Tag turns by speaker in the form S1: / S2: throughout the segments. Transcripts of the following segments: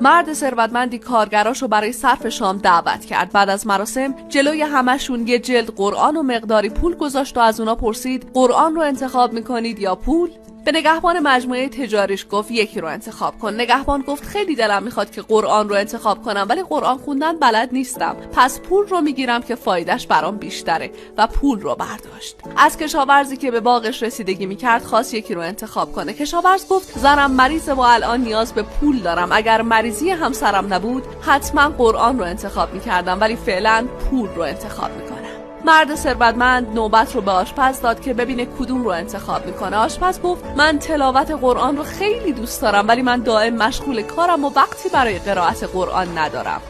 S1: مرد ثروتمندی کارگراشو برای صرف شام دعوت کرد. بعد از مراسم جلوی همشون یه جلد قرآن و مقداری پول گذاشت و از اونا پرسید قرآن رو انتخاب میکنید یا پول؟ به نگهبان مجموعه تجاریش گفت یکی رو انتخاب کن. نگهبان گفت خیلی دلم میخواد که قرآن رو انتخاب کنم ولی قرآن خوندن بلد نیستم، پس پول رو میگیرم که فایدهش برام بیشتره و پول رو برداشت. از کشاورزی که به باغش رسیدگی میکرد خواست یکی رو انتخاب کنه. کشاورز گفت زنم مریضه و الان نیاز به پول دارم، اگر مریضی همسرم نبود حتما قرآن رو انتخاب میکردم ولی فعلا پول رو انتخاب میکنم. مرد ثروتمند نوبت رو به آشپز داد که ببینه کدوم رو انتخاب میکنه. آشپز گفت من تلاوت قرآن رو خیلی دوست دارم ولی من دائم مشغول کارم و وقتی برای قرائت قرآن ندارم،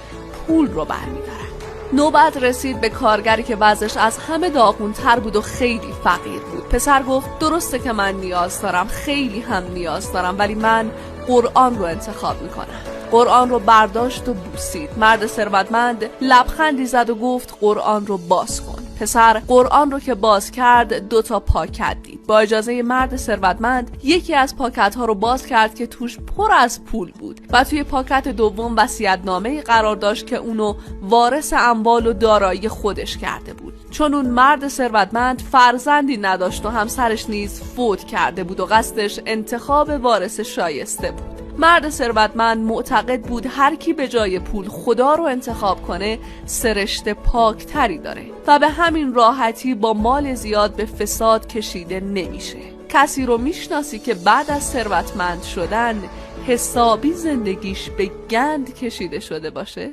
S1: پول رو برمیدارم. نوبت رسید به کارگری که وضعش از همه داغون‌تر بود و خیلی فقیر بود. پسر گفت درسته که من نیاز دارم، خیلی هم نیاز دارم، ولی من قرآن رو انتخاب میکنم. قرآن رو برداشت و بوسید. مرد ثروتمند لبخندی زد و گفت قرآن رو باز کن. پسر قرآن رو که باز کرد 2 پاکت دید. با اجازه مرد ثروتمند یکی از پاکت ها رو باز کرد که توش پر از پول بود و توی پاکت دوم وصیت‌نامه‌ای قرار داشت که اونو وارث اموال و دارایی خودش کرده بود. چون اون مرد ثروتمند فرزندی نداشت و همسرش نیز فوت کرده بود و قصدش انتخاب وارث شایسته بود. مرد ثروتمند معتقد بود هر کی به جای پول خدا رو انتخاب کنه سرشت پاکتری داره و به همین راحتی با مال زیاد به فساد کشیده نمیشه. کسی رو میشناسی که بعد از ثروتمند شدن حسابی زندگیش به گند کشیده شده باشه؟